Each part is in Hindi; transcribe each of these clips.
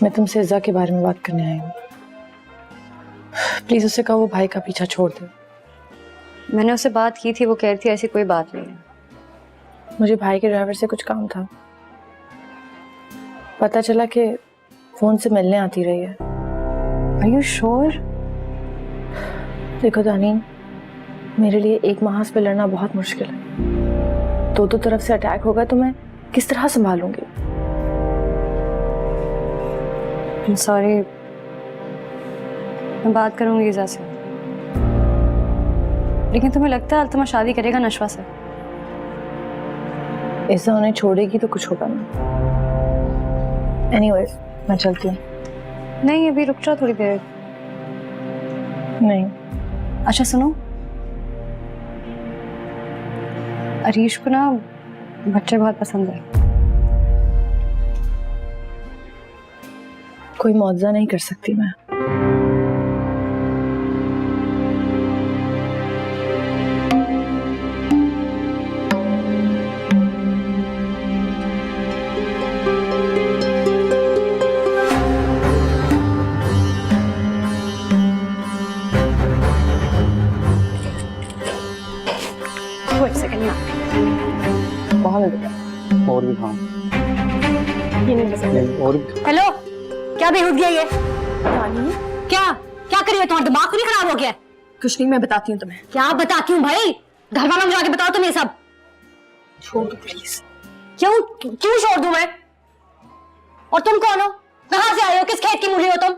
मैं तुमसे इज़्ज़ा के बारे में बात करने आई हूँ। प्लीज उससे कहो वो भाई का पीछा छोड़ दे। मैंने उससे बात की थी, वो कह रही थी ऐसी कोई बात नहीं है। मुझे भाई के ड्राइवर से कुछ काम था, पता चला कि फोन से मिलने आती रही है। Are you sure? देखो दानीन, मेरे लिए एक महाज पे लड़ना बहुत मुश्किल है। दो तरफ से अटैक होगा तो मैं किस तरह संभालूंगी? I'm sorry, मैं बात करूंगी इज़ा से। लेकिन तुम्हें लगता है अल्तमश शादी करेगा नशवा से? ऐसा उन्हें छोड़ेगी तो कुछ होगा ना। एनीवेज, मैं चलती हूँ। नहीं, अभी रुक जाओ थोड़ी देर। नहीं। अच्छा सुनो, अरीश को ना बच्चे बहुत पसंद है। कोई मुआवजा नहीं कर सकती मैं। और भी खाओ। और हेलो, क्या बेहूदगी है ये? क्या क्या करी है? तुम्हारा दिमाग नहीं खराब हो गया? कुछ नहीं, मैं बताती हूँ तुम्हें। क्या बताती हूँ भाई? घर वालों में जाके बताओ तुम ये सब। छोड़ दो प्लीज। क्यों क्यों छोड़ दूं मैं? और तुम कौन हो? कहाँ से आए हो? किस खेत की मूली हो तुम?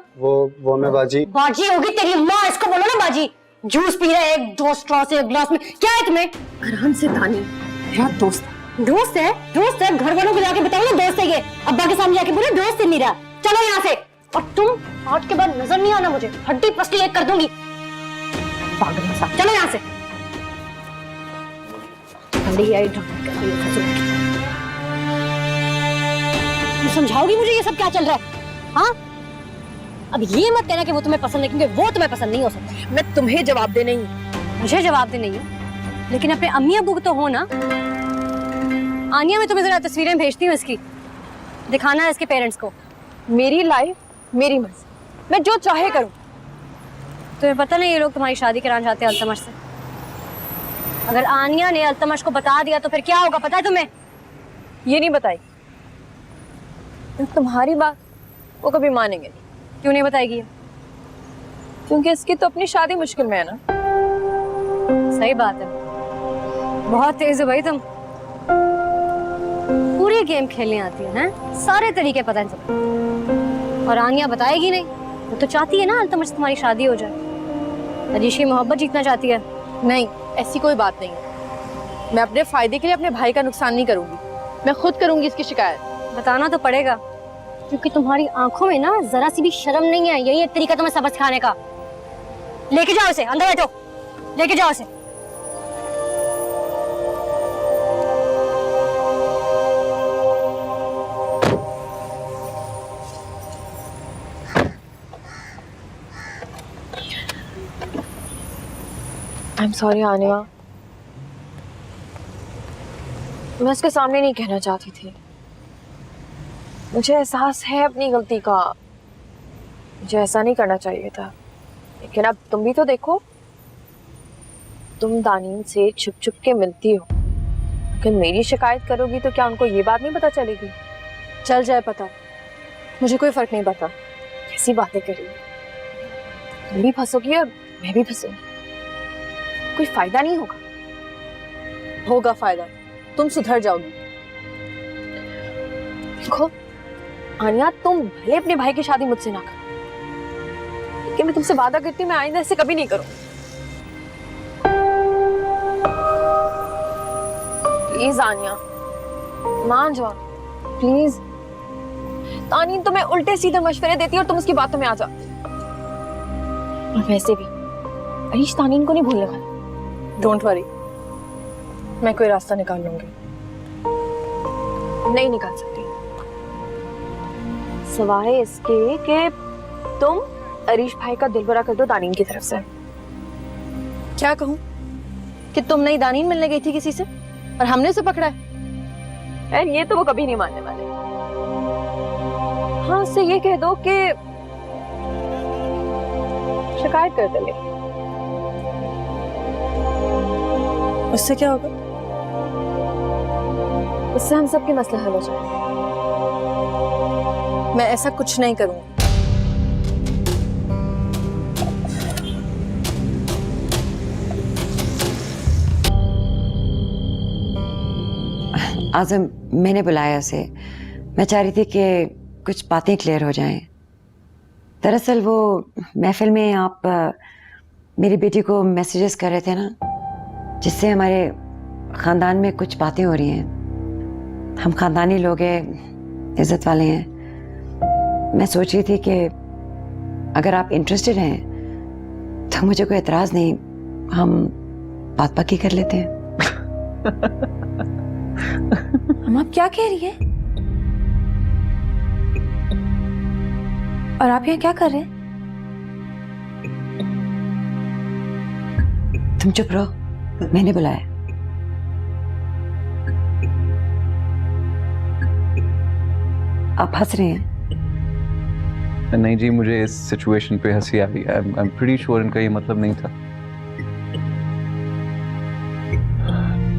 वो मैं बाजी। बाजी होगी तेरी माँ, इसको बोलो ना बाजी। जूस पी रहे एक दो स्ट्रॉ से एक ग्लास में, क्या है तुम्हें? अरहान से दानी मेरा दोस्त। दोस्त है? दोस्त है? घर वालों को जाके बताओ ना दोस्त है ये। अब्बा के सामने जाके बोलो दोस्त है मेरा। चलो यहाँ से। और तुम आज के बाद नजर नहीं आना मुझे, हड्डी पसली एक कर दूंगी। पागल इंसान, चलो यहाँ से। समझाओगी मुझे ये सब क्या चल रहा है? हाँ, अब ये मत कहना कि वो तुम्हें पसंद है, क्योंकि वो तुम्हें पसंद नहीं हो सकता। मैं तुम्हें जवाब दे नहीं हूँ। मुझे जवाब दे नहीं हो, लेकिन अपने अम्मी अब्बू तो हो ना। आनिया, मैं तुम्हें जरा तस्वीरें भेजती हूँ इसकी, दिखाना है इसके पेरेंट्स को। मेरी लाइफ मेरी मर्जी, मैं जो चाहे करूँ। तुम्हें पता नहीं ये लोग तुम्हारी शादी कराना चाहते हैं अल्तमश से। अगर आनिया ने अल्तमश को बता दिया तो फिर क्या होगा पता है तुम्हें? ये नहीं बताई। तुम्हारी बात वो कभी मानेंगे नहीं। क्यों नहीं बताएगी? क्योंकि इसकी तो अपनी शादी मुश्किल में है ना। सही बात है, बहुत तेज हो भाई तुम। पूरी गेम खेलने आती है, सारे तरीके पता है तुम्हें। और आनिया बताएगी नहीं, वो तो चाहती है ना अल्तमश से तुम्हारी शादी हो जाए। अरीश की मोहब्बत जीतना चाहती है। नहीं, ऐसी कोई बात नहीं है। मैं अपने फायदे के लिए अपने भाई का नुकसान नहीं करूंगी। मैं खुद करूंगी इसकी शिकायत। बताना तो पड़ेगा, क्योंकि तुम्हारी आंखों में ना जरा सी भी शर्म नहीं है। यही एक तरीका तुम्हें सबक सिखाने का। लेके जाओ इसे, अंदर बैठो, लेके जाओ इसे। आई एम सॉरी आनिया, मैं उसके सामने नहीं कहना चाहती थी। मुझे एहसास है अपनी गलती का। मुझे ऐसा नहीं करना चाहिए था, लेकिन अब तुम भी तो देखो। तुम दानीन से छुप छुप के मिलती हो, लेकिन मेरी शिकायत करोगी तो क्या उनको ये बात नहीं पता चलेगी? चल जाए पता, मुझे कोई फर्क नहीं पड़ता। कैसी बातें कर रही हो? तुम भी फंसोगी और मैं भी फंसूंगी। कोई फायदा नहीं होगा। होगा फायदा, तुम सुधर जाओगी। देखो आनिया, तुम भले अपने भाई की शादी मुझसे ना करो, लेकिन मैं तुमसे वादा करती हूँ मैं आइंदा ऐसे कभी नहीं करूँ। प्लीज आनिया, मान जाओ प्लीज। तानीन तुम्हें उल्टे सीधे मशवरे देती है और तुम उसकी बातों में आ जाती। और वैसे भी अरीश तानीन को नहीं भूलने वाला। डोंट वरी, मैं कोई रास्ता निकाल लूंगी। नहीं निकाल सकती सवाए इसके कि तुम अरीश भाई का दिल बरा कर दो दानीन की तरफ से। क्या कहूं कि तुम नहीं दानीन मिलने गई थी किसी से और हमने उसे पकड़ा है? यार ये तो वो कभी नहीं मानने वाले। हाँ, उससे ये कह दो कि शिकायत कर दे। उससे क्या होगा? उससे हम सबके मसले हल हो जाएंगे। मैं ऐसा कुछ नहीं करूंगी। आज़म, मैंने बुलाया उसे। मैं चाह रही थी कि कुछ बातें क्लियर हो जाएं। दरअसल वो महफिल में आप मेरी बेटी को मैसेजेस कर रहे थे ना, जिससे हमारे ख़ानदान में कुछ बातें हो रही हैं। हम ख़ानदानी लोग हैं, इज़्ज़त वाले हैं। मैं सोच रही थी कि अगर आप इंटरेस्टेड हैं तो मुझे कोई एतराज़ नहीं, हम बात पक्की कर लेते हैं। हम आप क्या कह रही हैं? और आप यहाँ क्या कर रहे हैं? तुम चुप रहो, मैंने बुलाया। आप हंस रहे हैं? नहीं जी, मुझे इस सिचुएशन पे हंसी आ रही है। आई एम प्रीटी श्योर इनका ये मतलब नहीं था।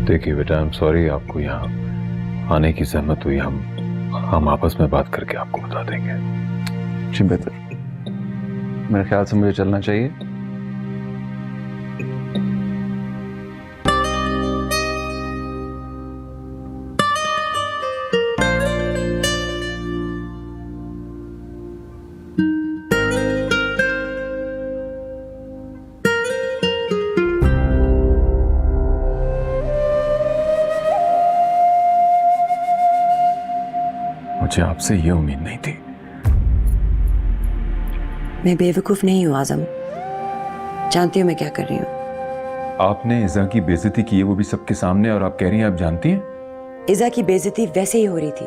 देखिए बेटा, आई एम सॉरी आपको यहाँ आने की जहमत हुई। हम आपस में बात करके आपको बता देंगे। जी बेहतर, मेरे ख्याल से मुझे चलना चाहिए। मुझे आपसे ये उम्मीद नहीं थी। मैं बेवकूफ़ नहीं हूँ आज़म, जानती हूँ मैं क्या कर रही हूँ। आपने इज़ा की बेइज्जती की है, वो भी सबके सामने, और आप कह रही हैं आप जानती हैं। इज़ा की बेइज्जती वैसे ही हो रही थी,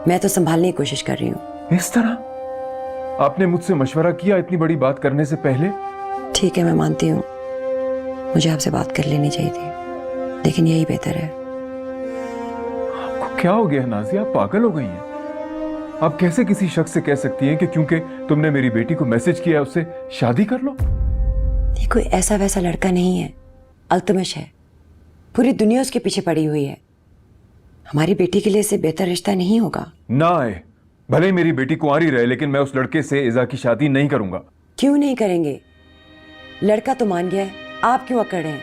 मैं तो संभालने की कोशिश कर रही हूँ। इस तरह आपने मुझसे मशवरा किया इतनी बड़ी बात करने से पहले? ठीक है, मैं मानती हूँ मुझे आपसे बात कर लेनी चाहिए थी, लेकिन यही बेहतर है। आपको क्या हो गया नाज़िया, आप पागल हो गई हैं? आप कैसे किसी शख्स से कह सकती हैं कि क्योंकि तुमने मेरी बेटी को मैसेज किया उससे शादी कर लो? ये कोई ऐसा वैसा लड़का नहीं है, अल्तमश है। पूरी दुनिया उसके पीछे पड़ी हुई है। हमारी बेटी के लिए इससे बेहतर रिश्ता नहीं होगा। ना आए, भले ही मेरी बेटी कुंवारी रहे, लेकिन मैं उस लड़के से इज़ा की शादी नहीं करूंगा। क्यों नहीं करेंगे? लड़का तो मान गया है, आप क्यों अकड़ रहे हैं?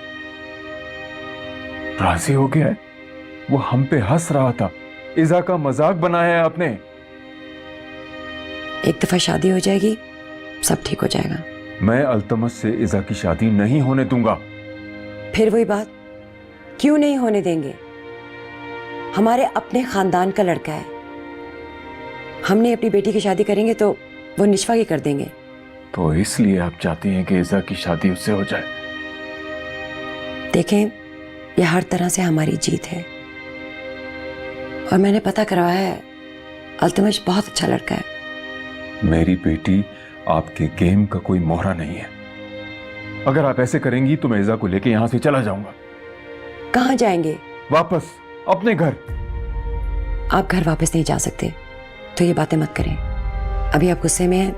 राजी हो गया है? वो हम पे हंस रहा था, इज़ा का मजाक बनाया है आपने। एक दफा शादी हो जाएगी, सब ठीक हो जाएगा। मैं अल्तमश से इज़ा की शादी नहीं होने दूंगा। फिर वही बात, क्यों नहीं होने देंगे? हमारे अपने खानदान का लड़का है, हमने अपनी बेटी की शादी करेंगे तो वो निशफा की कर देंगे। तो इसलिए आप चाहती हैं कि इज़ा की शादी उससे हो जाए? देखें, यह हर तरह से हमारी जीत है, और मैंने पता करवाया है, अल्तमश बहुत अच्छा लड़का है। मेरी बेटी आपके गेम का कोई मोहरा नहीं है। अगर आप ऐसे करेंगी तो मैं इज़ा को लेके यहां से चला जाऊंगा। कहाँ जाएंगे? वापस अपने घर। आप घर वापस नहीं जा सकते, तो ये बातें मत करें। अभी आप गुस्से में हैं,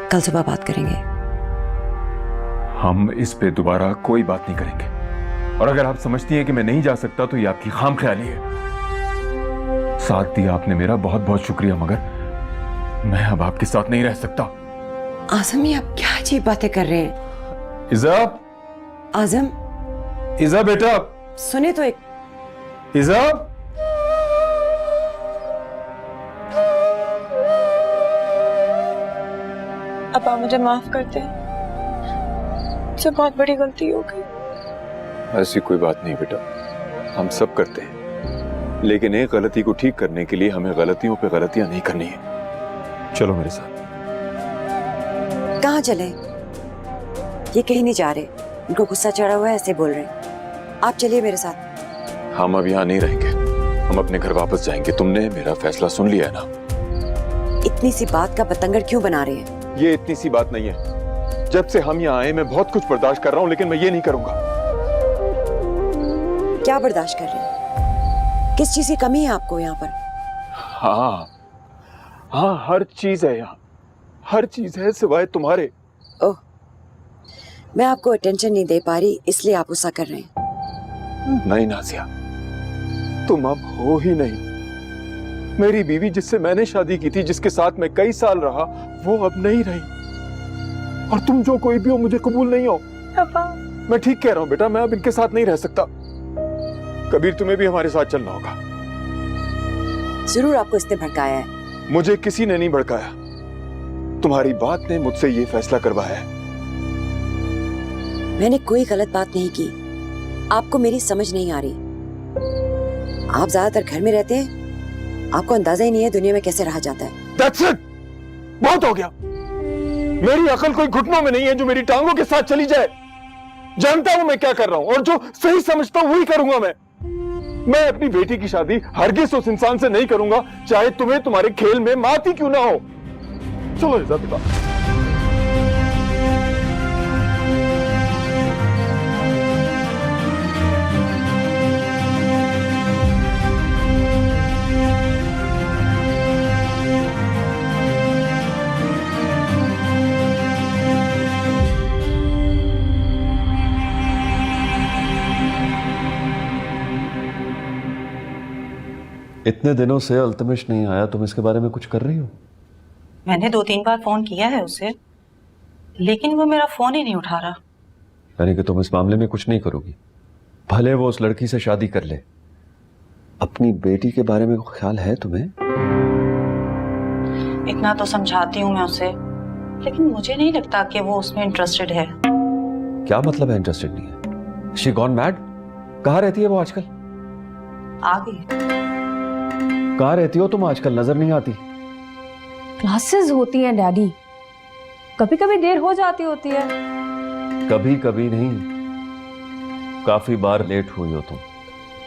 कल सुबह बात करेंगे। हम इस पे दोबारा कोई बात नहीं करेंगे, और अगर आप समझती हैं कि मैं नहीं जा सकता तो ये आपकी खामख्याली है। साथ दिया आपने मेरा, बहुत बहुत शुक्रिया, मगर मैं अब आपके साथ नहीं रह सकता। आज़म, ये आप क्या अजीब बातें कर रहे हैं? इज़ा, आज़म, इज़ा बेटा, सुने तो एक। इज़ा, अब आप मुझे माफ कर दें, मुझसे बहुत बड़ी गलती हो गई। ऐसी कोई बात नहीं बेटा, हम सब करते हैं, लेकिन एक गलती को ठीक करने के लिए हमें गलतियों पे गलतियां नहीं करनी है। चलो मेरे साथ। कहाँ चले? ये कहीं नहीं जा रहे, इनको गुस्सा चढ़ा हुआ है, ऐसे बोल रहे हैं। आप चलिए मेरे साथ। हम अब यहाँ नहीं रहेंगे, हम अपने घर वापस जाएंगे। तुमने मेरा फैसला सुन लिया है ना? इतनी सी बात का बतंगड़ क्यों बना रहे हैं? ये इतनी सी बात नहीं है। जब से हम यहाँ आए मैं बहुत कुछ बर्दाश्त कर रहा हूँ, लेकिन मैं ये नहीं करूंगा। क्या बर्दाश्त कर रहे हैं? किस चीज की कमी है आपको यहाँ पर? हाँ, हाँ, हर चीज है यहाँ, हर चीज है सिवाय तुम्हारे। ओह, मैं आपको अटेंशन नहीं दे पा रही इसलिए आप गुस्सा कर रहे हैं। नहीं नाजिया, तुम अब हो ही नहीं। मेरी बीवी जिससे मैंने शादी की थी, जिसके साथ मैं कई साल रहा, वो अब नहीं रही। और तुम जो कोई भी हो, मुझे कबूल नहीं हो। पापा, मैं ठीक कह रहा हूँ बेटा, मैं अब इनके साथ नहीं रह सकता। कबीर, तुम्हें भी हमारे साथ चलना होगा। जरूर आपको इसने भड़काया है। मुझे किसी ने नहीं भड़काया, तुम्हारी बात ने मुझसे ये फैसला करवाया है। मैंने कोई गलत बात नहीं की, आपको मेरी समझ नहीं आ रही। आप ज्यादातर घर में रहते हैं, आपको अंदाजा ही नहीं है दुनिया में कैसे रहा जाता है। That's it! बहुत हो गया। मेरी अकल कोई घुटनों में नहीं है जो मेरी टांगों के साथ चली जाए। जानता हूं मैं क्या कर रहा हूं, और जो सही समझता हूं वही करूंगा। मैं अपनी बेटी की शादी हरगिज उस इंसान से नहीं करूंगा, चाहे तुम्हें तुम्हारे खेल में मात ही क्यों ना हो। चलो इज्जत बेटा। इतने दिनों से अल्तमिश नहीं आया, तुम इसके बारे में कुछ कर रही हो? मैंने 2-3 बार फोन किया है उसे, लेकिन वो मेरा फोन ही नहीं उठा रहा। यानी कि तुम इस मामले में कुछ नहीं करोगी? भले वो उस लड़की से शादी कर ले, अपनी बेटी के बारे में ख्याल है तुम्हें? इतना तो समझाती हूँ मैं उसे, लेकिन मुझे नहीं लगता कि वो उसमें इंटरेस्टेड है। क्या मतलब है इंटरेस्टेड नहीं है? She gone mad? कहाँ रहती है वो आजकल? आ गई। कहाँ रहती हो तुम आजकल, नजर नहीं आती? क्लासेस होती हैं डैडी, कभी कभी देर हो जाती होती है। कभी कभी नहीं, काफी बार लेट हुई हो तुम।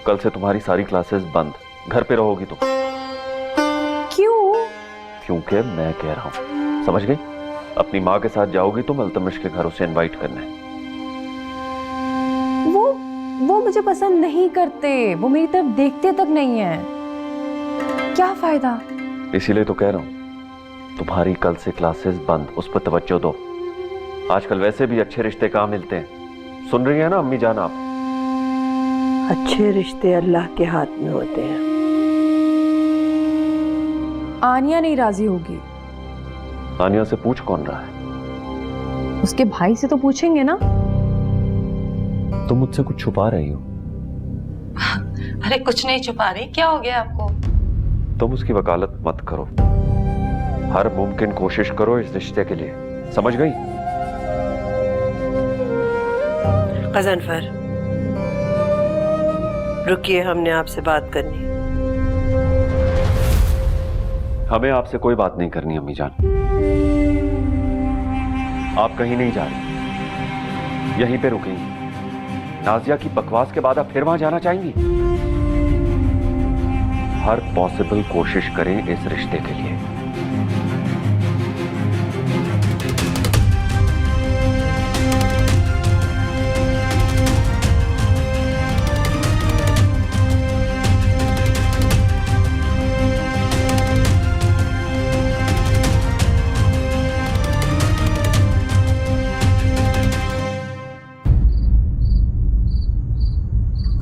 कल से तुम्हारी सारी क्लासेस बंद, घर पे रहोगी तुम। क्यों? क्योंकि मैं कह रहा हूं, समझ गई? अपनी माँ के साथ जाओगी तुम अल्तमिश के घर, उसे इनवाइट करने। वो मुझे पसंद नहीं करते, वो मेरी तरफ देखते तक नहीं है। क्या फायदा? इसीलिए तो कह रहा हूं, तुम्हारी कल से क्लासेस बंद, उस पर तवज्जो दो। आजकल वैसे भी अच्छे रिश्ते कहाँ मिलते हैं, सुन रही है ना अम्मी जान आप? अच्छे रिश्ते अल्लाह के हाथ में होते हैं। आनिया नहीं राजी होगी। आनिया से पूछ कौन रहा है? उसके भाई से तो पूछेंगे ना। तुम मुझसे कुछ छुपा रही हो। अरे कुछ नहीं छुपा रही, क्या हो गया आपको? तुम उसकी वकालत मत करो, हर मुमकिन कोशिश करो इस रिश्ते के लिए, समझ गई? गजनफर, रुकिए, हमने आपसे बात करनी। हमें आपसे कोई बात नहीं करनी अम्मी जान। आप कहीं नहीं जा रही, यहीं पे रुकेंगी। नाजिया की बकवास के बाद आप फिर वहां जाना चाहेंगी? हर पॉसिबल कोशिश करें इस रिश्ते के लिए।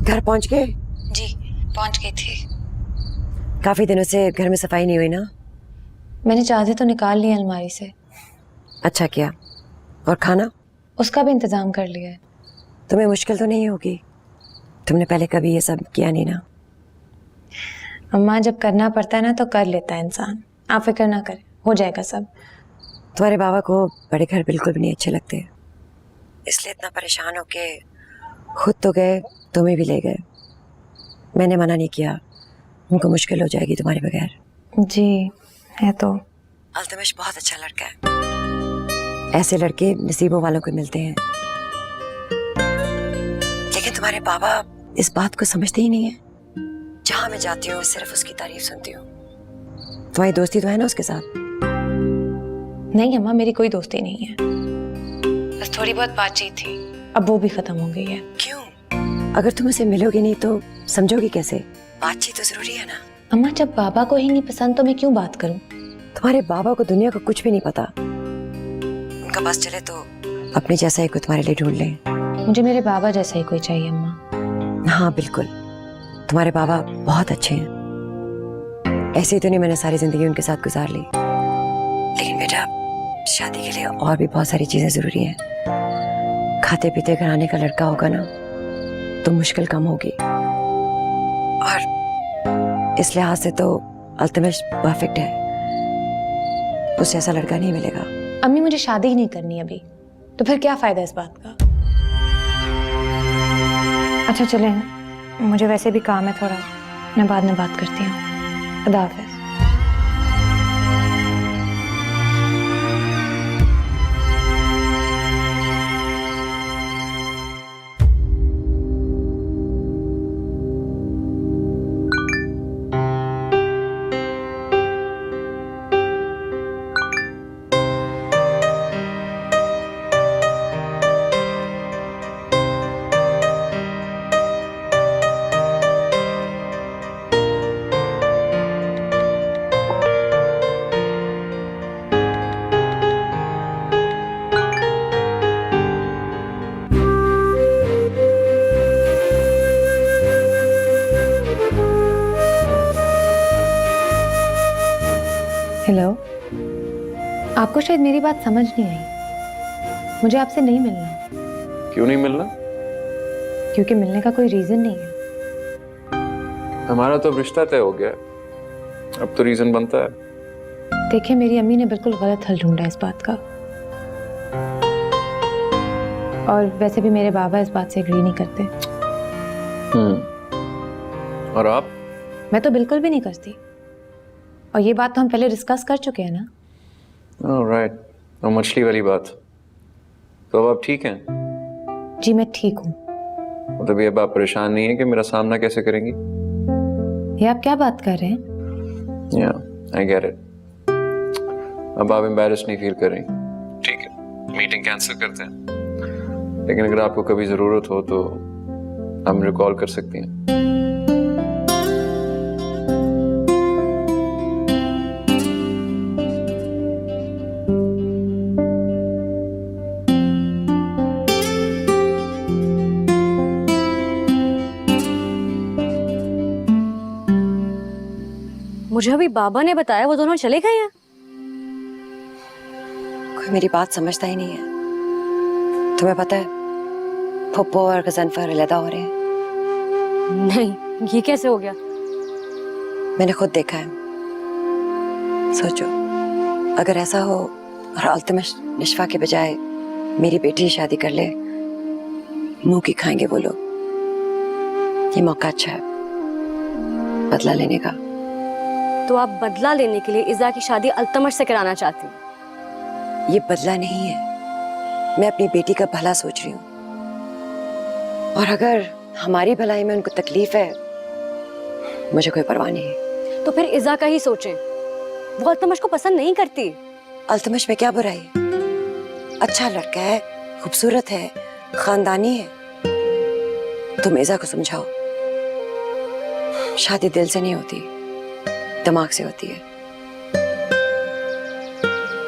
घर पहुंच गए? जी पहुंच गई थी। काफी दिनों से घर में सफाई नहीं हुई ना? मैंने चादर तो निकाल ली अलमारी से। अच्छा किया। और खाना? उसका भी इंतजाम कर लिया है। तुम्हें मुश्किल तो नहीं होगी? तुमने पहले कभी ये सब किया नहीं ना? अम्मा, जब करना पड़ता है ना तो कर लेता है इंसान। आप फिक्र ना करें, हो जाएगा सब। तुम्हारे बाबा को बड़े घर बिल्कुल भी नहीं अच्छे लगते, इसलिए इतना परेशान होके खुद तो गए, तुम्हें भी ले गए। मैंने मना नहीं किया, उनको मुश्किल हो जाएगी तुम्हारे बगैर। जी है तो। अल्तमिश बहुत अच्छा लड़का है, ऐसे लड़के नसीबों वालों को मिलते हैं। लेकिन तुम्हारे बाबा इस बात को समझते ही नहीं है। जहां मैं जाती हूँ सिर्फ उसकी तारीफ सुनती हूँ। तुम्हारी दोस्ती तो है ना उसके साथ? नहीं अम्मा, मेरी कोई दोस्ती नहीं है, बस थोड़ी बहुत बातचीत थी, अब वो भी खत्म हो गई है। क्यों? अगर तुम उसे मिलोगी नहीं तो समझोगी कैसे? बातचीत तो जरूरी है ना। अम्मा, जब बाबा को ही नहीं पसंद तो मैं क्यों बात करूं? तुम्हारे बाबा को दुनिया का कुछ भी नहीं पता। उनका बस चले तो अपने जैसा ही कोई तुम्हारे लिए ढूंढ ले। मुझे मेरे बाबा जैसा ही कोई चाहिए अम्मा। हाँ बिल्कुल, तुम्हारे बाबा बहुत अच्छे हैं। ऐसे ही तो नहीं मैंने सारी जिंदगी उनके साथ गुजार ली, लेकिन बेटा शादी के लिए और भी बहुत सारी चीजें जरूरी हैं। खाते पीते घराने का लड़का होगा ना तो मुश्किल कम होगी, और इस लिहाज से तो अल्तमश परफेक्ट है। उससे ऐसा लड़का नहीं मिलेगा। अम्मी मुझे शादी ही नहीं करनी अभी, तो फिर क्या फायदा इस बात का। अच्छा चलें, मुझे वैसे भी काम है थोड़ा, मैं बाद में बात करती हूँ। खुदा हाफिज़। हेलो, आपको शायद मेरी बात समझ नहीं आई। मुझे आपसे नहीं मिलना। क्यों नहीं मिलना? क्योंकि मिलने का कोई रीजन नहीं है। हमारा तो अब रिश्ता तय हो गया, अब तो रीजन बनता है। देखिए, मेरी अम्मी ने बिल्कुल गलत हल ढूंढा इस बात का, और वैसे भी मेरे बाबा इस बात से एग्री नहीं करते। और आप? मैं तो बिल्कुल भी नहीं करती, और ये बात तो हम पहले डिस्कस कर चुके हैं ना। राइट, और मछली वाली बात, तो अब आप ठीक हैं? जी मैं ठीक हूँ। मतलब ये अब आप परेशान नहीं है कि मेरा सामना कैसे करेंगी? ये आप क्या बात कर रहे हैं? या आई गेट इट। अब आप एम्बैरेस नहीं फील कर रही, ठीक है, मीटिंग कैंसिल करते हैं, लेकिन अगर आपको कभी जरूरत हो तो आप मुझे कॉल कर सकती हैं। मुझे अभी बाबा ने बताया वो दोनों चले गए हैं। कोई मेरी बात समझता ही नहीं है। तुम्हें पता है फुप्पो और गजनफर अलहदा हो रहे हैं। नहीं, ये कैसे हो गया? मैंने खुद देखा है। सोचो, अगर ऐसा हो और अल्तमश निशफा के बजाय मेरी बेटी ही शादी कर ले, मुंह की खाएंगे वो लोग। ये मौका अच्छा है बदला लेने का। तो आप बदला लेने के लिए इज़ा की शादी अल्तमश से कराना चाहती हैं? ये बदला नहीं है, मैं अपनी बेटी का भला सोच रही हूँ, और अगर हमारी भलाई में उनको तकलीफ है, मुझे कोई परवाह नहीं है। तो फिर इज़ा का ही सोचें, वो अल्तमश को पसंद नहीं करती। अल्तमश में क्या बुराई? अच्छा लड़का है, खूबसूरत है, खानदानी है। तुम इज़ा को समझाओ, शादी दिल से नहीं होती, दिमाग से होती है।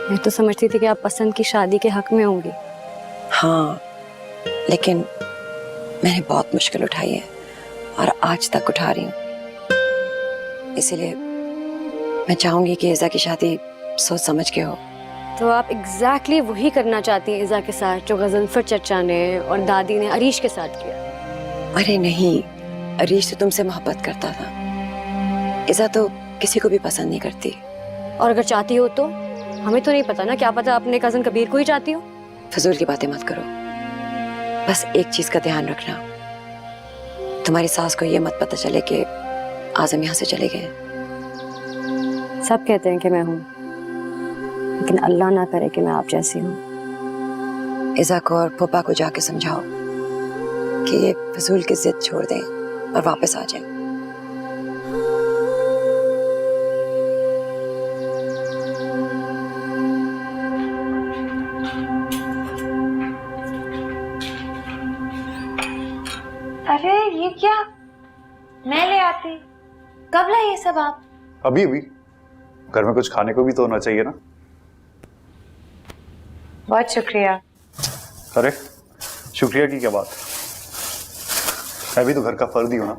मैं तो समझती थी कि आप पसंद की शादी के हक में होंगी। हाँ, लेकिन मैंने बहुत मुश्किल उठाई है और आज तक उठा रही हूँ। इसीलिए मैं चाहूंगी कि इज़ा की शादी सोच समझ के हो। तो आप एग्जैक्टली वही करना चाहती हैं इज़ा के साथ जो गजनफर चचा ने और दादी ने अरीश के साथ किया? अरे नहीं, अरीश तो तुमसे मोहब्बत करता था, इज़ा तो किसी को भी पसंद नहीं करती। और अगर चाहती हो तो? हमें तो नहीं पता ना, क्या पता अपने कजन कबीर को ही चाहती हो। फजूल की बातें मत करो, बस एक चीज का ध्यान रखना, तुम्हारी सास को ये मत पता चले कि आजम यहाँ से चले गए। सब कहते हैं कि मैं हूँ, लेकिन अल्लाह ना करे कि मैं आप जैसी हूँ। इज़ा को और फूफा को जाके समझाओ कि ये फजूल की जिद छोड़ दें और वापस आ जाएं। अरे ये क्या, मैं ले आती। कब लाए ये सब आप? अभी अभी घर में कुछ खाने को भी तो होना चाहिए ना। बहुत शुक्रिया। अरे शुक्रिया की क्या बात, मैं भी तो घर का फर्द ही हूं ना।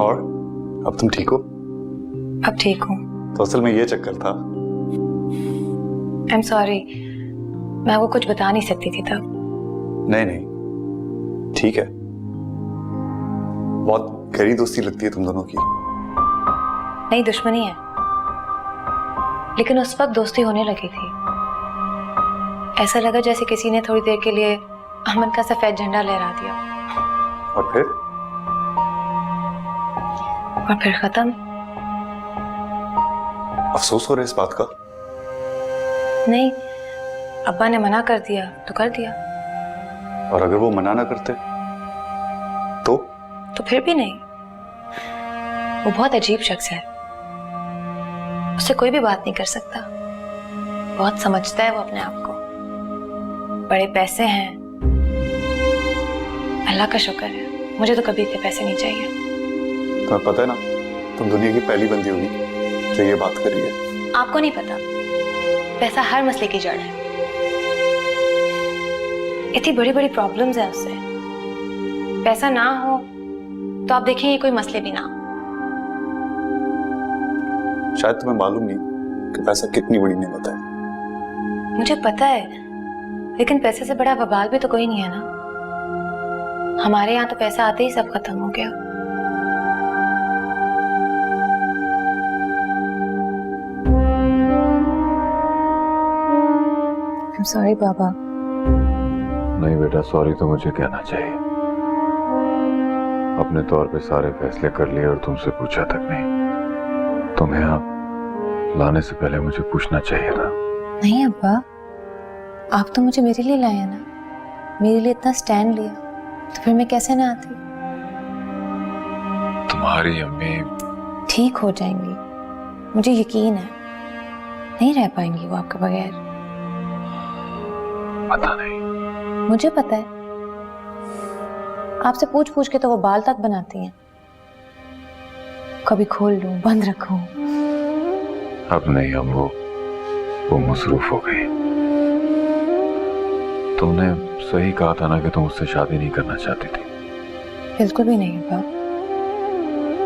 और अब तुम ठीक हो? अब ठीक हूँ। तो असल में ये चक्कर था। आई एम सॉरी, मैं वो कुछ बता नहीं सकती थी तब। नहीं नहीं ठीक है, बहुत गहरी दोस्ती लगती है तुम दोनों की। नहीं, दुश्मनी है, लेकिन उस वक्त दोस्ती होने लगी थी। ऐसा लगा जैसे किसी ने थोड़ी देर के लिए अमन का सफेद झंडा लहरा दिया, और फिर खत्म। अफसोस हो रहा है इस बात का? नहीं, अब्बा ने मना कर दिया तो कर दिया। और अगर वो मना ना करते तो फिर भी नहीं। वो बहुत अजीब शख्स है, उससे कोई भी बात नहीं कर सकता। बहुत समझता है वो अपने आप को। बड़े पैसे हैं, अल्लाह का शुक्र है, मुझे तो कभी इतने पैसे नहीं चाहिए। तुम्हें पता है ना, तुम दुनिया की पहली बंदी होगी जो ये बात कर रही है। आपको नहीं पता, पैसा हर मसले की जड़ है। इतनी बड़ी बड़ी प्रॉब्लम्स है उससे। पैसा ना हो तो आप देखेंगे कोई मसले भी ना। शायद तुम्हें मालूम नहीं कि पैसा कितनी बड़ी नेमत है। मुझे पता है, लेकिन पैसे से बड़ा बवाल भी तो कोई नहीं है ना। हमारे यहाँ तो पैसा आते ही सब खत्म हो गया। I'm sorry बाबा। नहीं बेटा, सॉरी तो मुझे कहना चाहिए। अपने तौर पे सारे फैसले कर लिए और तुमसे पूछा तक नहीं। तुम्हें यहाँ लाने से पहले मुझे पूछना चाहिए था। नहीं अब्बा, आप तो मुझे मेरे लिए लाए ना, मेरे लिए इतना स्टैंड लिया, तो फिर मैं कैसे ना आती। तुम्हारी अम्मी ठीक हो जाएंगी, मुझे यकीन है। नहीं रह पाएंगी वो आपके बगैर। पता नहीं, मुझे पता है। आपसे पूछ पूछ के तो वो बाल तक बनाती हैं। कभी खोल लूं, बंद रखूं। अब नहीं, अब वो मसरूफ हो गई। तुमने सही कहा था ना कि तुम उससे शादी नहीं करना चाहती थी। बिल्कुल भी नहीं अब्बा,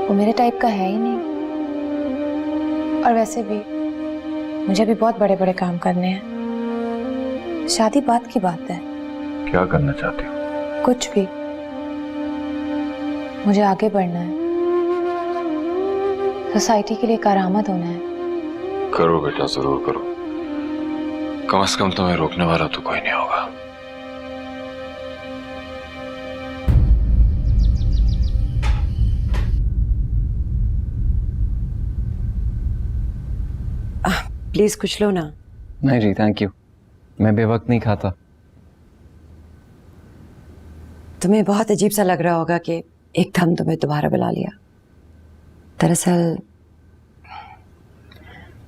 वो मेरे टाइप का है ही नहीं। और वैसे भी मुझे भी बहुत बड़े बड़े काम करने हैं। शादी बात की बात है। क्या करना चाहती हो? कुछ भी, मुझे आगे बढ़ना है, सोसाइटी के लिए करामत होना है। करो बेटा, जरूर करो। कम से कम तुम्हें रोकने वाला तो कोई नहीं होगा। प्लीज कुछ लो ना। नहीं जी, थैंक यू, मैं बेवक्त नहीं खाता। तुम्हें बहुत अजीब सा लग रहा होगा कि एकदम तुम्हें दोबारा बुला लिया। दरअसल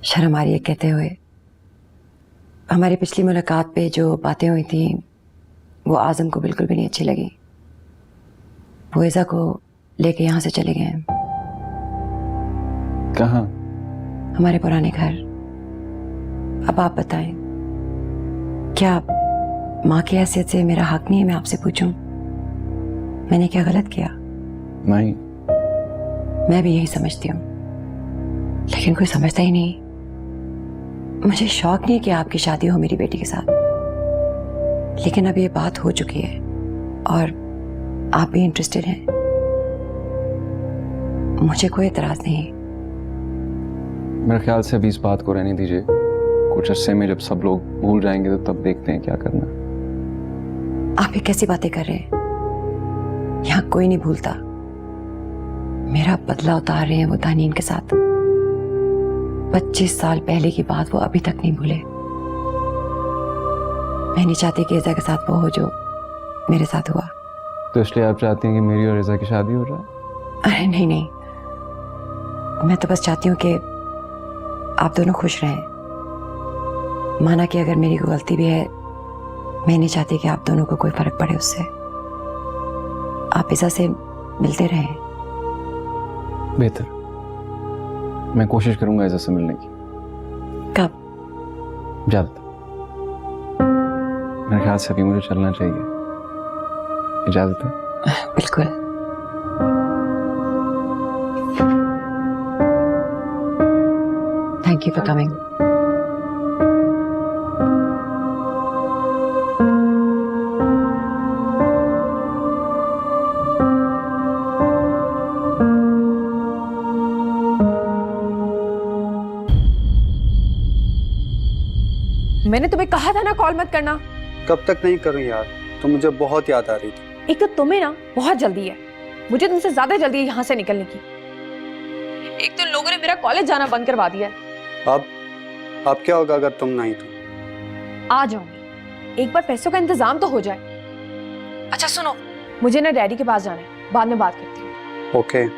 शर्म आ रही है कहते हुए, हमारी पिछली मुलाकात पे जो बातें हुई थी वो आज़म को बिल्कुल भी नहीं अच्छी लगी। वो ऐसा को लेके यहाँ से चले गए हैं। कहाँ? हमारे पुराने घर। अब आप बताएं, क्या माँ की हैसियत से मेरा हक नहीं है मैं आपसे पूछूं, मैंने क्या गलत किया? नहीं। मैं भी यही समझती हूँ, लेकिन कोई समझता ही नहीं। मुझे शौक नहीं है कि आपकी शादी हो मेरी बेटी के साथ, लेकिन अब ये बात हो चुकी है और आप भी इंटरेस्टेड हैं। मुझे कोई एतराज नहीं। मेरे ख्याल से अभी इस बात को रहने दीजिए। कुछ अरसे में जब सब लोग भूल जाएंगे तो तब देखते हैं क्या करना। आप ये कैसी बातें कर रहे हैं? यहाँ कोई नहीं भूलता। मेरा बदला उतार रहे हैं वो तानीन के साथ। 25 साल पहले की बात वो अभी तक नहीं भूले। मैं नहीं चाहती कि रिजा के साथ वो हो जो मेरे साथ हुआ। तो इसलिए आप चाहती हैं कि मेरी और रिजा की शादी हो जाए? अरे नहीं नहीं, मैं तो बस चाहती हूँ कि आप दोनों खुश रहें। माना कि अगर मेरी कोई गलती भी है मैं नहीं चाहती कि आप दोनों को कोई फर्क पड़े उससे। आप ईसा से मिलते रहें। बेहतर। मैं कोशिश करूंगा ईसा से मिलने की। कब? जल्द। मेरे ख्याल से अभी मुझे चलना चाहिए। इजाजत है? बिल्कुल। Thank you for coming. मैंने तुम्हें कहा था ना कॉल मत करना। कब तक नहीं करूं यार, तो मुझे बहुत याद आ रही थी। एक तो तुम्हें ना बहुत जल्दी है, मुझे तुमसे ज्यादा जल्दी है यहाँ से निकलने की। एक तो लोगों ने मेरा कॉलेज जाना बंद करवा दिया है। अब क्या होगा अगर तुम नहीं तो? आ जाऊंगी, एक बार पैसों का इंतजाम तो हो जाए। अच्छा सुनो, मुझे ना डैडी के पास जाना है, बाद में बात करती हूँ। ओके।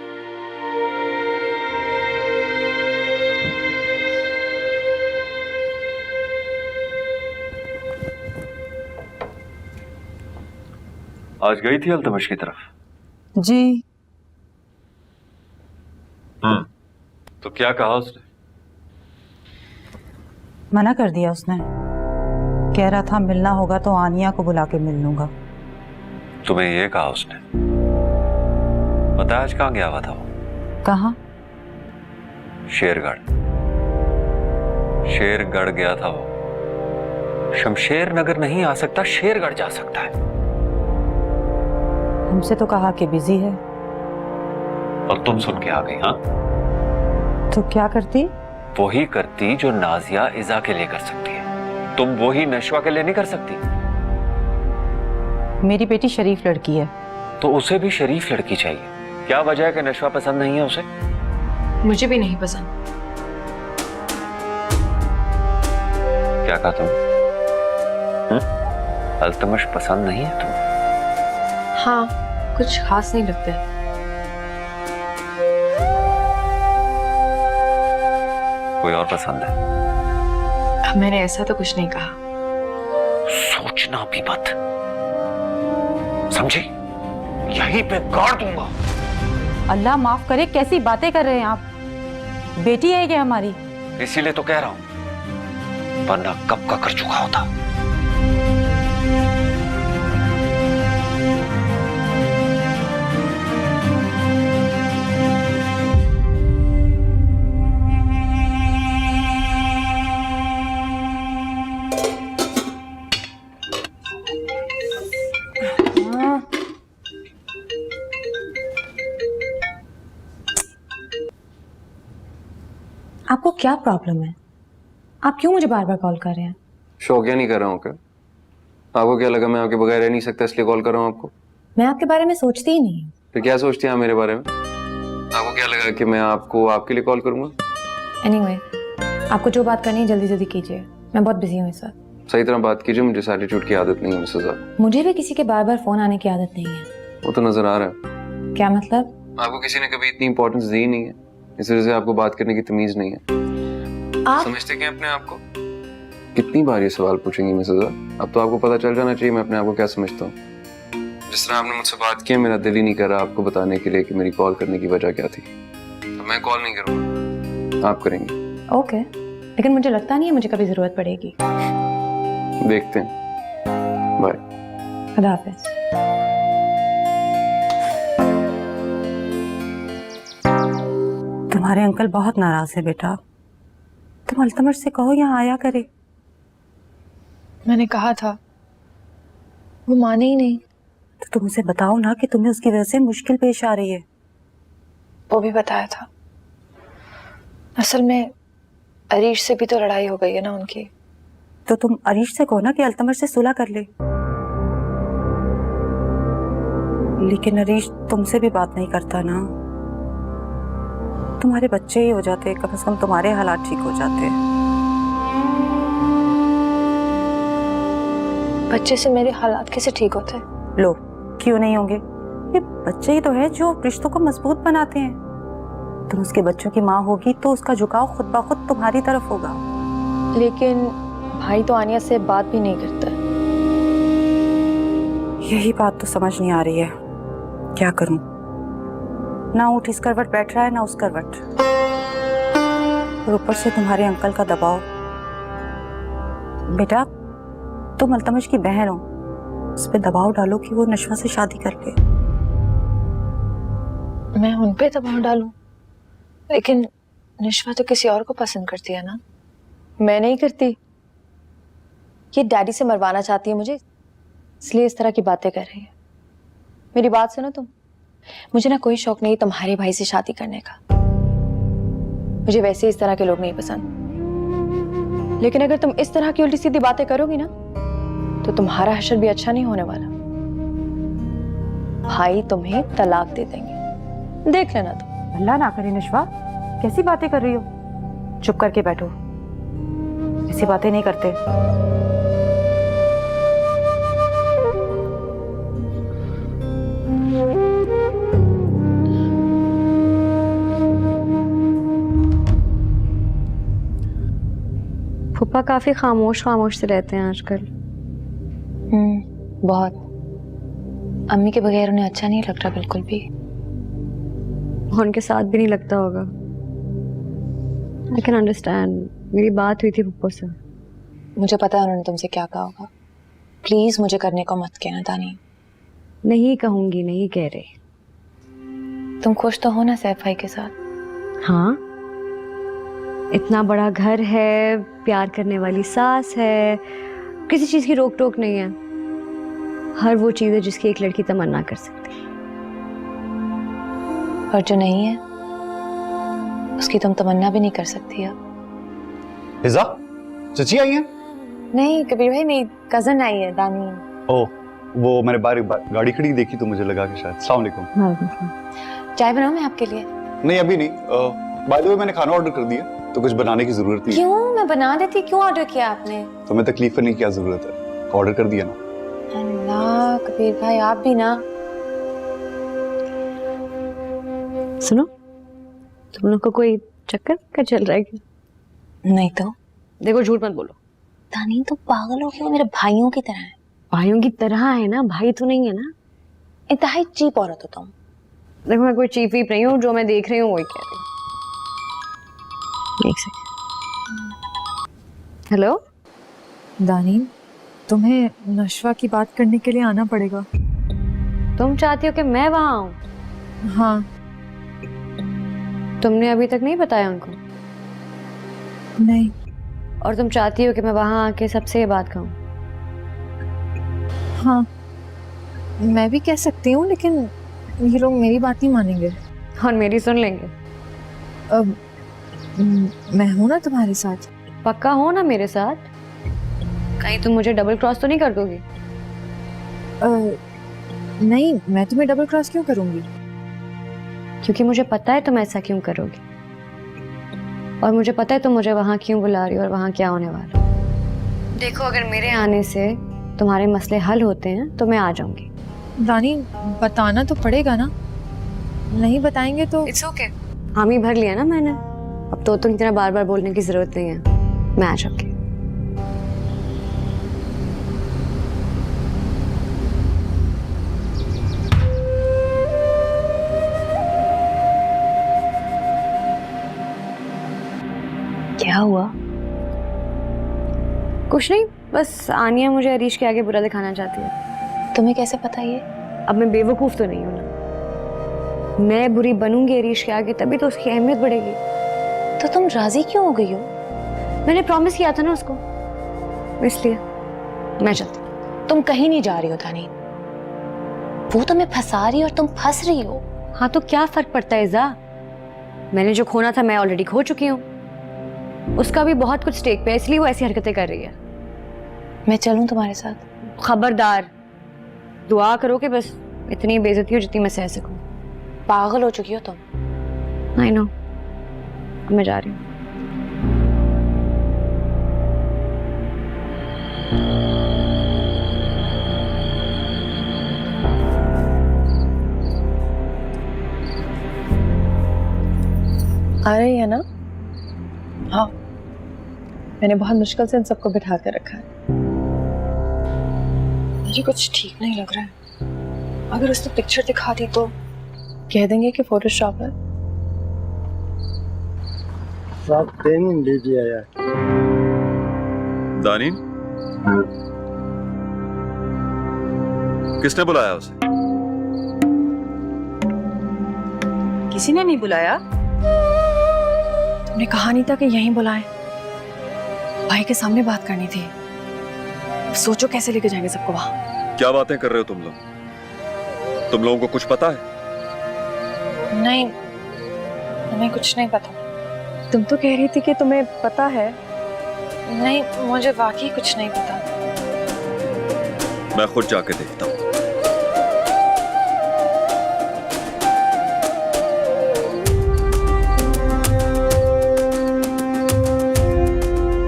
आज गई थी अल्तमश की तरफ? जी। तो क्या कहा उसने? मना कर दिया उसने, कह रहा था मिलना होगा तो आनिया को बुला के मिल लूंगा। तुम्हें ये कहा उसने? पता है आज कहाँ गया हुआ था वो? कहाँ? शेरगढ़। शेरगढ़ गया था वो। शमशेर नगर नहीं आ सकता, शेरगढ़ जा सकता है। हमसे तो कहा कि बिजी है। और तुम सुन के आ गई? हाँ, तो क्या करती? वही करती जो नाजिया इजा के लिए कर सकती है। तुम वही नशवा के लिए नहीं कर सकती। मेरी बेटी शरीफ लड़की है। तो उसे भी शरीफ लड़की चाहिए। क्या वजह है कि नशवा पसंद नहीं है उसे? मुझे भी नहीं पसंद। क्या कहा तुम? अल्तमश पसंद नहीं है तुम्हें? हाँ, कुछ खास नहीं लगता है। कोई और पसंद है? मैंने ऐसा तो कुछ नहीं कहा। सोचना भी मत, समझी? यहीं पे गाड़ दूंगा। अल्लाह माफ करे, कैसी बातें कर रहे हैं आप? बेटी है क्या हमारी? इसीलिए तो कह रहा हूं, वरना कब का कर चुका होता। आपको क्या प्रॉब्लम है? आप क्यों मुझे बार बार कॉल कर रहे हैं? शौकिया नहीं कर रहा हूँ क्या? आपको क्या लगा मैं आपके बगैर रह नहीं सकता इसलिए कॉल कर रहा हूँ आपको? मैं आपके बारे में सोचती ही नहीं हूँ। तो क्या सोचती हैं आप मेरे बारे में? आपको क्या लगा कि मैं आपको आपके लिए कॉल करूंगा? एनीवे, आपको जो बात करनी है जल्दी जल्दी कीजिए, मैं बहुत बिजी हूँ इस वक्त। सही तरह बात कीजिए, मुझे एटीट्यूड की आदत नहीं है मिसेस आप। मुझे भी किसी के बार बार फोन आने की आदत नहीं है। वो तो नजर आ रहा है। क्या मतलब? आपको किसी ने कभी इतनी इंपॉर्टेंस दी नहीं है, इस वजह से आपको बात करने की तमीज नहीं है। आप समझते क्या अपने आप को? कितनी बार ये सवाल पूछेंगी मिसेस आप? अब तो आपको पता चल जाना चाहिए मैं अपने आप को क्या समझता हूँ। जिस तरह आपने मुझसे बात की, मेरा दिल ही नहीं कर रहा आपको बताने के लिए कि मेरी कॉल करने की वजह क्या थी। तो मैं कॉल नहीं करूंगा, आप करेंगे। ओके, लेकिन मुझे लगता नहीं है मुझे कभी जरूरत पड़ेगी। देखते हैं, बाय। खुदा हाफिज। तुम्हारे अंकल बहुत नाराज है बेटा, तुम अल्तमश से कहो यहाँ आया करे। मैंने कहा था, वो माने ही नहीं। तो तुम उसे बताओ ना कि तुम्हें उसकी वजह से मुश्किल पेश आ रही है। वो भी बताया था। असल में अरीश से भी तो लड़ाई हो गई है ना उनकी। तो तुम अरीश से कहो ना कि अल्तमश से सुलह कर ले। लेकिन अरीश तुमसे भी बात नहीं करता ना। तुम्हारे बच्चे ही हो जाते, कम से कम तुम्हारे हालात ठीक हो जाते। बच्चे से मेरे हालात कैसे ठीक होते? लो, क्यों नहीं होंगे? ये बच्चे ही तो है जो रिश्तों को मजबूत बनाते हैं। तुम उसके बच्चों की माँ होगी तो उसका झुकाव खुद ब खुद तुम्हारी तरफ होगा। लेकिन भाई तो आनिया से बात भी नहीं करता। यही बात तो समझ नहीं आ रही है, क्या करूं? ना उठ इस करवट बैठ रहा है, ना उस करवट, और ऊपर से तुम्हारे अंकल का दबाव। बेटा, तुम अल्तमश की बहन हो, उस पे दबाव डालो कि वो नशवा से शादी कर ले। मैं उन पे दबाव डालूं? लेकिन निशवा तो किसी और को पसंद करती है ना, मैं नहीं करती। ये डैडी से मरवाना चाहती है मुझे, इसलिए इस तरह की बातें कर रही है। मेरी बात सुनो तुम, मुझे ना कोई शौक नहीं तुम्हारे भाई से शादी करने का। मुझे वैसे इस तरह के लोग नहीं पसंद। लेकिन अगर तुम इस तरह की उल्टी सीधी बातें करोगी ना, तो तुम्हारा हशर भी अच्छा नहीं होने वाला। भाई तुम्हें तलाक दे देंगे, देख लेना तुम। अल्लाह ना करे नशवा, कैसी बातें कर रही हो? चुप करके बैठो, ऐसी बातें नहीं करते। फूफा काफी खामोश खामोश से रहते हैं आजकल। बहुत। अम्मी के बगैर उन्हें अच्छा नहीं लग रहा बिल्कुल भी। उनके साथ भी नहीं लगता होगा। I can understand. मेरी बात हुई थी पप्पू से। मुझे पता है उन्होंने तुमसे क्या कहा होगा। प्लीज मुझे करने को मत कहना दानी। नहीं कहूंगी, नहीं कह रही। तुम खुश तो हो ना सैफ भाई के साथ? हाँ, इतना बड़ा घर है, प्यार करने वाली सास है, किसी चीज की रोक टोक नहीं है। हर वो चीज है जिसकी एक लड़की तमन्ना कर सकती है। और जो नहीं है उसकी तुम तमन्ना भी नहीं कर सकती। अब हिजा, चची आई है? नहीं कबीर भाई, मेरी कजन आई है दानी। ओह, वो मैंने बाहर गाड़ी खड़ी देखी तो मुझे लगा कि शायद। अस्सलाम वालेकुम। चाय बनाऊं मैं आपके लिए? नहीं अभी नहीं। बाय द वे मैंने खाना ऑर्डर कर दिया तो कुछ बनाने की जरूरत नहीं है। क्यों? मैं बना देती। क्यों ऑर्डर किया आपने? तुम्हें तकलीफ करने की क्या जरूरत है, ऑर्डर कर दिया ना। अल्लाह कबीर भाई, आप भी ना। सुनो, तुम लोग को कोई चक्कर का चल रहा है क्या? नहीं तो। देखो झूठ मत बोलो। दानी तुम पागल हो क्या? वो मेरे भाइयों की तरह है। भाइयों की तरह है ना, भाई तो नहीं है ना। इंतहाई चीप औरत हो तुम। देखो मैं कोई चीप वीप नहीं हूँ, जो मैं देख रही हूँ वही कह रही हूँ। एक सेकंड। हेलो दानी, तुम्हें नशवा की बात करने के लिए आना पड़ेगा। तुम चाहती हो कि मैं वहां आऊं? हाँ। तुमने अभी तक नहीं बताया उनको? नहीं। और तुम चाहती हो कि मैं वहां आके सबसे ये बात कहूं? हाँ, मैं भी कह सकती हूँ, लेकिन ये लोग मेरी बात नहीं मानेंगे। और मेरी सुन लेंगे। अब मैं हूं ना तुम्हारे साथ। पक्का हो ना मेरे साथ? कहीं तुम मुझे डबल क्रॉस तो नहीं कर दोगी? नहीं, मैं तुम्हें डबल क्रॉस क्यों करूंगी? क्योंकि मुझे पता है तुम ऐसा क्यों करोगी, और मुझे पता है तुम मुझे वहां क्यों बुला रही हो और वहां क्या होने वाला। देखो, अगर मेरे आने से तुम्हारे मसले हल होते हैं तो मैं आ जाऊंगी। रानी, बताना तो पड़ेगा ना। नहीं बताएंगे तो इट्स ओके। हामी भर लिया ना मैंने, अब तो की तरह बार बार बोलने की जरूरत नहीं है। मैं आ जाऊंगी। क्या हुआ? कुछ नहीं, बस आनिया मुझे अरीश के आगे बुरा दिखाना चाहती है। तुम्हें कैसे पता ये? अब मैं बेवकूफ तो नहीं हूं ना। मैं बुरी बनूंगी अरीश के आगे तभी तो उसकी अहमियत बढ़ेगी। तो तुम राजी क्यों हो गई हो? मैंने प्रॉमिस किया था ना उसको, इसलिए मैं चलती। तुम कहीं नहीं जा रही हो दानी। वो तुम्हें फंसा रही है और तुम फंस रही हो। हाँ तो क्या फर्क पड़ता है इज़ा? मैंने जो खोना था मैं ऑलरेडी खो चुकी हूँ। उसका भी बहुत कुछ स्टेक पे है, इसलिए वो ऐसी हरकतें कर रही है। मैं चलूं तुम्हारे साथ? खबरदार, दुआ करो कि बस इतनी बेइज्जती हो जितनी मैं सह सकूं। पागल हो चुकी हो तुम। आई नो, मैं जा रही हूँ। आ रही है ना? हाँ, मैंने बहुत मुश्किल से इन सबको बिठा कर रखा है। मुझे कुछ ठीक नहीं लग रहा है। अगर उसने पिक्चर दिखा दी तो कह देंगे कि फोटोशॉप है। साहब ट्रेनिंग लीजिए यार। दानिन, किसने बुलाया उसे? किसी ने नहीं बुलाया। तुमने कहा नहीं था कि यहीं बुलाएं? भाई के सामने बात करनी थी। सोचो कैसे लेके जाएंगे सबको वहां। क्या बातें कर रहे हो तुम लोग? तुम लोगों को कुछ पता है? नहीं, हमें कुछ नहीं पता। तुम तो कह रही थी कि तुम्हें पता है। नहीं, मुझे वाकई कुछ नहीं पता। मैं खुद जाके देखता हूँ।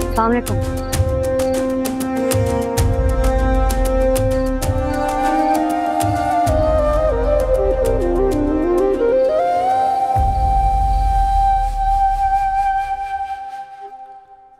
अस्सलाम वालेकुम।